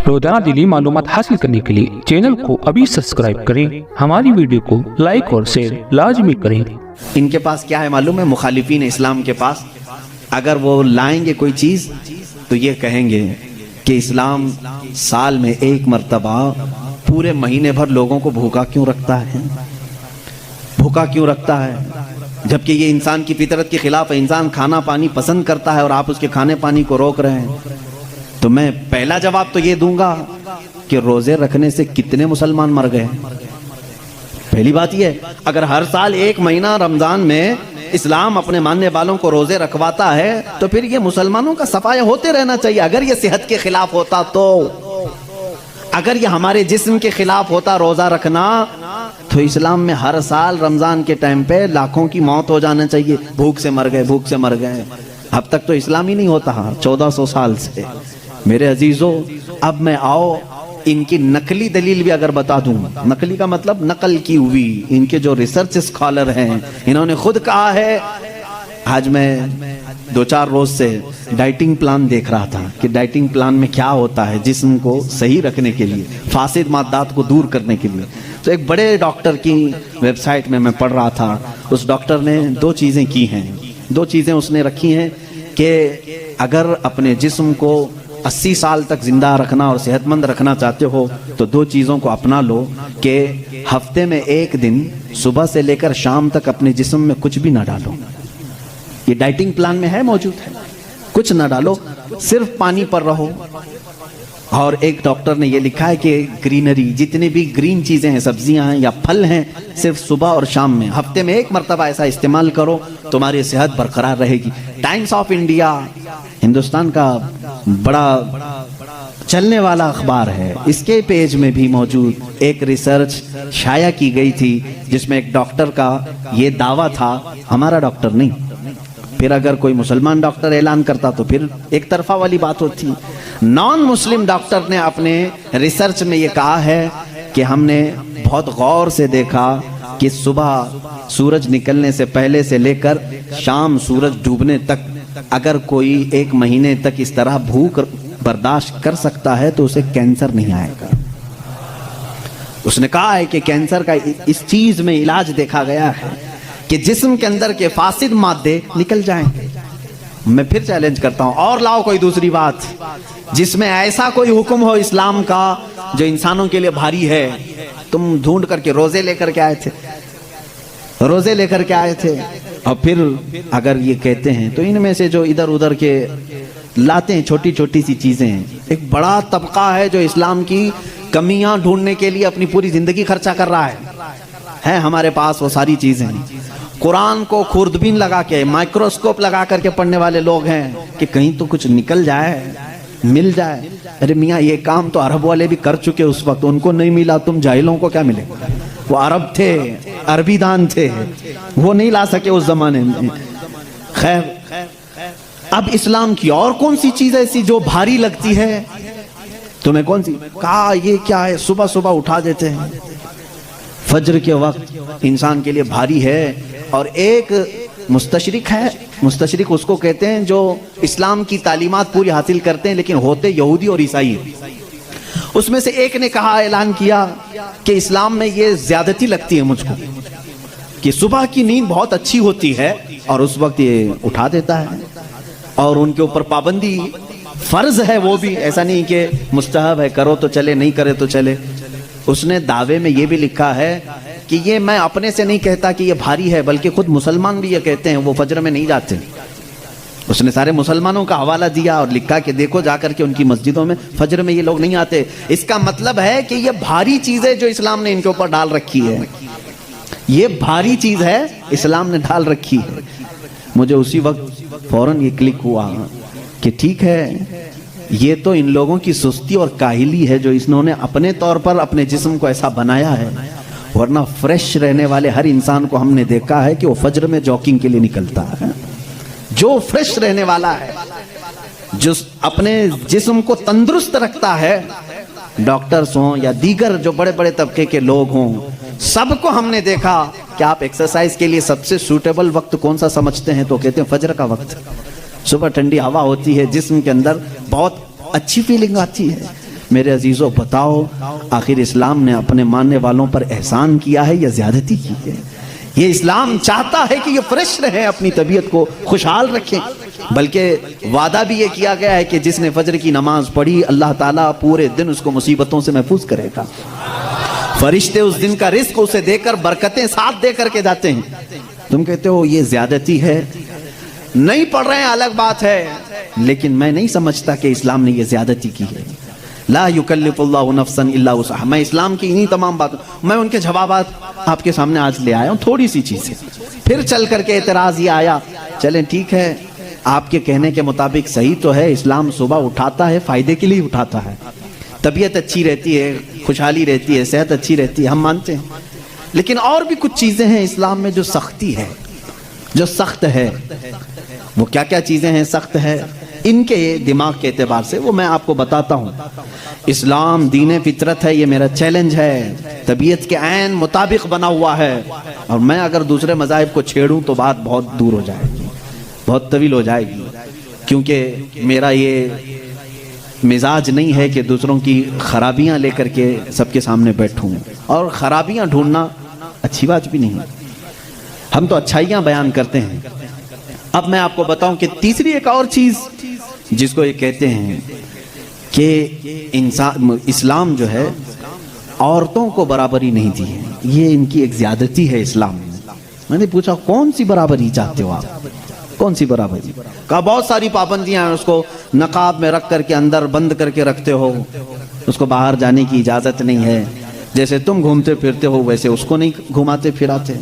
روزانہ دینی معلومات حاصل کرنے کے لیے چینل کو ابھی سبسکرائب کریں، ہماری ویڈیو کو لائک اور شیئر لازمی کریں۔ ان کے پاس کیا ہے معلوم ہے؟ مخالفین اسلام کے پاس اگر وہ لائیں گے کوئی چیز تو یہ کہیں گے کہ اسلام سال میں ایک مرتبہ پورے مہینے بھر لوگوں کو بھوکا کیوں رکھتا ہے؟ بھوکا کیوں رکھتا ہے جبکہ یہ انسان کی فطرت کے خلاف ہے۔ انسان کھانا پانی پسند کرتا ہے اور آپ اس کے کھانے پانی کو روک رہے ہیں۔ تو میں پہلا جواب تو یہ دوں گا کہ روزے رکھنے سے کتنے مسلمان مر گئے؟ پہلی بات یہ ہے، اگر ہر سال ایک مہینہ رمضان میں اسلام اپنے ماننے والوں کو روزے رکھواتا ہے تو پھر یہ مسلمانوں کا صفایا ہوتے رہنا چاہیے۔ اگر یہ صحت کے خلاف ہوتا تو، اگر یہ ہمارے جسم کے خلاف ہوتا روزہ رکھنا، تو اسلام میں ہر سال رمضان کے ٹائم پہ لاکھوں کی موت ہو جانا چاہیے، بھوک سے مر گئے، بھوک سے مر گئے۔ اب تک تو اسلام ہی نہیں ہوتا 1400 سال سے۔ میرے عزیزو، اب میں آؤ ان کی نقلی دلیل بھی اگر بتا دوں۔ نقلی کا مطلب نقل کی ہوئی، ان کے جو ریسرچ اسکالر ہیں انہوں نے خود کہا ہے۔ آج میں 2-4 روز سے ڈائٹنگ پلان دیکھ رہا تھا کہ ڈائٹنگ پلان میں کیا ہوتا ہے جسم کو صحیح رکھنے کے لیے، فاسد مادات کو دور کرنے کے لیے۔ تو ایک بڑے ڈاکٹر کی ویب سائٹ میں پڑھ رہا تھا، اس ڈاکٹر نے 2 چیزیں کی ہیں، 2 چیزیں اس نے رکھی ہیں کہ اگر اپنے جسم کو 80 سال تک زندہ رکھنا اور صحت مند رکھنا چاہتے ہو تو 2 چیزوں کو اپنا لو کہ ہفتے میں 1 دن صبح سے لے کر شام تک اپنے جسم میں کچھ بھی نہ ڈالو۔ یہ ڈائٹنگ پلان میں ہے، موجود ہے۔ کچھ نہ ڈالو، صرف پانی پر رہو۔ اور ایک ڈاکٹر نے یہ لکھا ہے کہ گرینری، جتنی بھی گرین چیزیں ہیں، سبزیاں ہیں یا پھل ہیں، صرف صبح اور شام میں ہفتے میں 1 مرتبہ ایسا استعمال کرو، تمہاری صحت برقرار رہے گی۔ ٹائمز آف انڈیا ہندوستان کا بڑا چلنے والا اخبار ہے، اس کے پیج میں بھی موجود ایک ریسرچ شائع کی گئی تھی جس میں ایک ڈاکٹر کا یہ دعویٰ تھا، ہمارا ڈاکٹر نہیں، پھر اگر کوئی مسلمان ڈاکٹر اعلان کرتا تو پھر ایک طرفہ والی بات ہوتی۔ نان مسلم ڈاکٹر نے اپنے ریسرچ میں یہ کہا ہے کہ ہم نے بہت غور سے دیکھا کہ صبح سورج نکلنے سے پہلے سے لے کر شام سورج ڈوبنے تک اگر کوئی 1 مہینے تک اس طرح بھوک برداشت کر سکتا ہے تو اسے کینسر نہیں آئے گا۔ اس نے کہا ہے کہ کینسر کا اس چیز میں علاج دیکھا گیا ہے کہ جسم کے اندر کے فاسد مادے نکل جائیں۔ میں پھر چیلنج کرتا ہوں، اور لاؤ کوئی دوسری بات جس میں ایسا کوئی حکم ہو اسلام کا جو انسانوں کے لیے بھاری ہے۔ تم ڈھونڈ کر کے روزے لے کر کے آئے تھے، روزے لے کر کے آئے تھے، اور پھر اگر یہ کہتے ہیں تو ان میں سے جو ادھر ادھر کے لاتے ہیں چھوٹی چھوٹی سی چیزیں ہیں۔ ایک بڑا طبقہ ہے جو اسلام کی کمیاں ڈھونڈنے کے لیے اپنی پوری زندگی خرچہ کر رہا ہے ہمارے پاس وہ ساری چیزیں۔ قرآن کو خوردبین لگا کے، مائکروسکوپ لگا کر کے پڑھنے والے لوگ ہیں کہ کہیں تو کچھ نکل جائے، مل جائے۔ ارے میاں، یہ کام تو عرب والے بھی کر چکے اس وقت، ان کو نہیں ملا، تم جاہلوں کو کیا ملے؟ وہ عرب تھے، عربی دان تھے، وہ نہیں لا سکے اس زمانے میں۔ خیر، اب اسلام کی اور کون سی چیز ایسی جو بھاری لگتی ہے تمہیں؟ کون سی؟ کہا یہ کیا ہے، صبح صبح اٹھا دیتے ہیں، فجر کے وقت انسان کے لیے بھاری ہے۔ اور ایک مستشرق ہے، مستشرق اس کو کہتے ہیں جو اسلام کی تعلیمات پوری حاصل کرتے ہیں لیکن ہوتے یہودی اور عیسائی ہیں۔ اس میں سے ایک نے کہا، اعلان کیا کہ اسلام میں یہ زیادتی لگتی ہے مجھ کو کہ صبح کی نیند بہت اچھی ہوتی ہے اور اس وقت یہ اٹھا دیتا ہے، اور ان کے اوپر پابندی فرض ہے، وہ بھی ایسا نہیں کہ مستحب ہے، کرو تو چلے، نہیں کرے تو چلے۔ اس نے دعوے میں یہ بھی لکھا ہے کہ یہ میں اپنے سے نہیں کہتا کہ یہ بھاری ہے، بلکہ خود مسلمان بھی یہ کہتے ہیں، وہ فجر میں نہیں جاتے۔ اس نے سارے مسلمانوں کا حوالہ دیا اور لکھا کہ دیکھو جا کر کے ان کی مسجدوں میں فجر میں یہ لوگ نہیں آتے۔ اس کا مطلب ہے کہ یہ بھاری چیز ہے جو اسلام نے ان کے اوپر ڈال رکھی ہے، یہ بھاری چیز ہے اسلام نے ڈال رکھی ہے۔ مجھے اسی وقت فوراً یہ کلک ہوا کہ ٹھیک ہے، یہ تو ان لوگوں کی سستی اور کاہلی ہے جو انہوں نے اپنے طور پر اپنے جسم کو ایسا بنایا ہے، ورنہ فریش رہنے والے ہر انسان کو ہم نے دیکھا ہے کہ وہ فجر میں جاگنگ کے لیے نکلتا ہے۔ جو فریش رہنے والا ہے، جو اپنے جسم کو تندرست رکھتا ہے، ڈاکٹرز ہوں یا دیگر جو بڑے بڑے طبقے کے لوگ ہوں، سب کو ہم نے دیکھا کہ آپ ایکسرسائز کے لیے سب سے سوٹیبل وقت کون سا سمجھتے ہیں؟ تو کہتے ہیں فجر کا وقت۔ صبح ٹھنڈی ہوا ہوتی ہے، جسم کے اندر بہت اچھی فیلنگ آتی ہے۔ میرے عزیزوں بتاؤ آخر اسلام نے اپنے ماننے والوں پر احسان کیا ہے یا زیادتی کی ہے؟ یہ اسلام چاہتا ہے کہ یہ فریش رہیں، اپنی طبیعت کو خوشحال رکھیں، بلکہ وعدہ بھی یہ کیا گیا ہے کہ جس نے فجر کی نماز پڑھی اللہ تعالیٰ پورے دن اس کو مصیبتوں سے محفوظ کرے گا، فرشتے اس دن کا رزق اسے دے کر برکتیں ساتھ دے کر کے جاتے ہیں۔ تم کہتے ہو یہ زیادتی ہے، نہیں پڑھ رہے ہیں الگ بات ہے، لیکن میں نہیں سمجھتا کہ اسلام نے یہ زیادتی کی ہے۔ لا یکلف اللہ نفسا الا وسعہا، میں اسلام کی انہی تمام باتوں، میں ان کے جوابات آپ کے سامنے آج لے آیا ہوں، تھوڑی سی چیز ہے۔ پھر چل کر کے اعتراض یہ آیا، چلیں ٹھیک ہے آپ کے کہنے کے مطابق صحیح تو ہے، اسلام صبح اٹھاتا ہے فائدے کے لیے اٹھاتا ہے، طبیعت اچھی رہتی ہے، خوشحالی رہتی ہے، صحت اچھی رہتی ہے، ہم مانتے ہیں، لیکن اور بھی کچھ چیزیں ہیں اسلام میں جو سختی ہے، جو سخت ہے۔ وہ کیا کیا چیزیں ہیں سخت ہے ان کے دماغ کے اعتبار سے، وہ میں آپ کو بتاتا ہوں۔ اسلام دین فطرت ہے، یہ میرا چیلنج ہے، طبیعت کے عین مطابق بنا ہوا ہے، اور میں اگر دوسرے مذاہب کو چھیڑوں تو بات بہت دور ہو جائے گی، بہت طویل ہو جائے گی، کیونکہ میرا یہ مزاج نہیں ہے کہ دوسروں کی خرابیاں لے کر کے سب کے سامنے بیٹھوں، اور خرابیاں ڈھونڈنا اچھی بات بھی نہیں، ہم تو اچھائیاں بیان کرتے ہیں۔ اب میں آپ کو بتاؤں کہ تیسری ایک اور چیز جس کو یہ کہتے ہیں کہ اسلام جو ہے عورتوں کو برابری نہیں دی ہے، یہ ان کی ایک زیادتی ہے اسلام میں۔ میں نے پوچھا کون سی برابری چاہتے ہو آپ، کون سی برابری؟ کہا بہت ساری پابندیاں ہیں، اس کو نقاب میں رکھ کر کے اندر بند کر کے رکھتے ہو، اس کو باہر جانے کی اجازت نہیں ہے، جیسے تم گھومتے پھرتے ہو ویسے اس کو نہیں گھماتے پھراتے،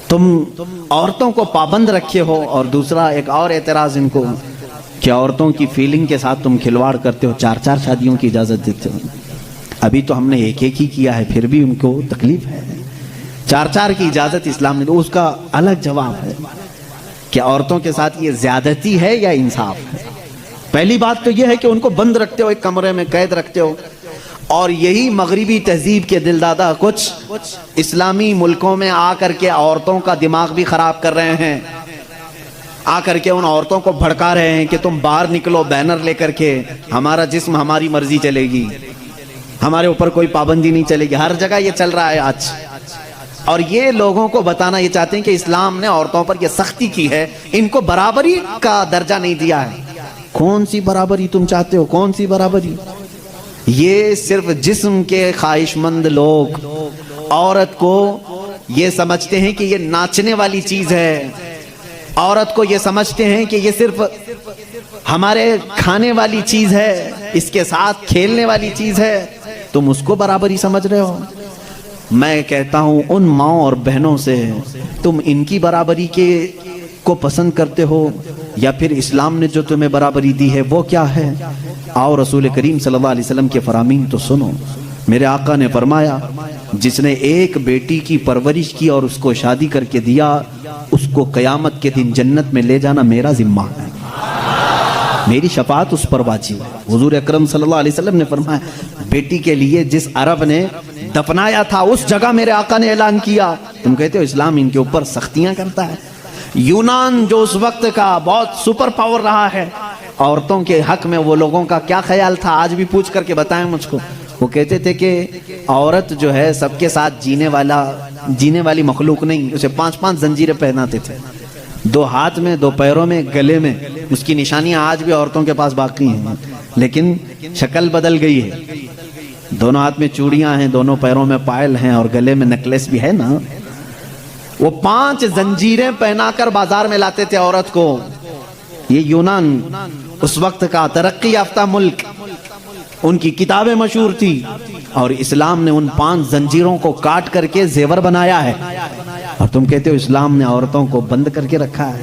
تم عورتوں کو پابند رکھے ہو۔ اور دوسرا ایک اور اعتراض ان کو کہ عورتوں کی فیلنگ کے ساتھ تم کھلواڑ کرتے ہو، 4 شادیوں کی اجازت دیتے ہو۔ ابھی تو ہم نے ایک ہی کیا ہے، پھر بھی ان کو تکلیف ہے، 4 کی اجازت اسلام نے، اس کا الگ جواب ہے کہ عورتوں کے ساتھ یہ زیادتی ہے یا انصاف ہے۔ پہلی بات تو یہ ہے کہ ان کو بند رکھتے ہو، ایک کمرے میں قید رکھتے ہو، اور یہی مغربی تہذیب کے دل دادا کچھ اسلامی ملکوں میں آ کر کے عورتوں کا دماغ بھی خراب کر رہے ہیں، آ کر کے ان عورتوں کو بھڑکا رہے ہیں کہ تم باہر نکلو بینر لے کر کے، ہمارا جسم ہماری مرضی چلے گی، ہمارے اوپر کوئی پابندی نہیں چلے گی، ہر جگہ یہ چل رہا ہے آج۔ اور یہ لوگوں کو بتانا یہ چاہتے ہیں کہ اسلام نے عورتوں پر یہ سختی کی ہے، ان کو برابری کا درجہ نہیں دیا ہے۔ کون سی برابری تم چاہتے ہو، کون سی برابری؟ یہ صرف جسم کے خواہش مند لوگ عورت کو یہ سمجھتے ہیں کہ یہ ناچنے والی چیز ہے، عورت کو یہ سمجھتے ہیں کہ یہ صرف ہمارے کھانے والی چیز ہے، اس کے ساتھ کھیلنے والی چیز ہے، تم اس کو برابری سمجھ رہے ہو۔ میں کہتا ہوں ان ماؤں اور بہنوں سے، تم ان کی برابری کو پسند کرتے ہو یا پھر اسلام نے جو تمہیں برابری دی ہے وہ کیا ہے؟ آؤ رسول کریم صلی اللہ علیہ وسلم کے فرامین تو سنو۔ میرے آقا نے فرمایا جس نے ایک بیٹی کی پرورش کی اور اس کو شادی کر کے دیا، اس کو قیامت کے دن جنت میں لے جانا میرا ذمہ ہے، میری شفاعت اس پر واجب ہے۔ حضور اکرم صلی اللہ علیہ وسلم نے فرمایا بیٹی کے لیے جس عرب نے دفنایا تھا اس جگہ میرے آقا نے اعلان کیا۔ تم کہتے ہو اسلام ان کے اوپر سختیاں کرتا ہے۔ یونان جو اس وقت کا بہت سپر پاور رہا ہے، عورتوں کے حق میں وہ لوگوں کا کیا خیال تھا آج بھی پوچھ کر کے بتائیں مجھ کو۔ وہ کہتے تھے کہ عورت جو ہے سب کے ساتھ جینے والی مخلوق نہیں، اسے 5 زنجیریں پہناتے تھے، 2 ہاتھ میں 2 پیروں میں گلے میں، اس کی نشانیاں آج بھی عورتوں کے پاس باقی ہیں، لیکن شکل بدل گئی ہے۔ دونوں ہاتھ میں چوڑیاں ہیں، دونوں پیروں میں پائل ہیں اور گلے میں نیکلیس بھی ہے نا۔ وہ 5 زنجیریں پہنا کر بازار میں لاتے تھے عورت کو۔ یہ یونان اس وقت کا ترقی یافتہ ملک، ان کی کتابیں مشہور تھی، اور اسلام نے ان 5 زنجیروں کو کاٹ کر کے زیور بنایا ہے، اور تم کہتے ہو اسلام نے عورتوں کو بند کر کے رکھا ہے۔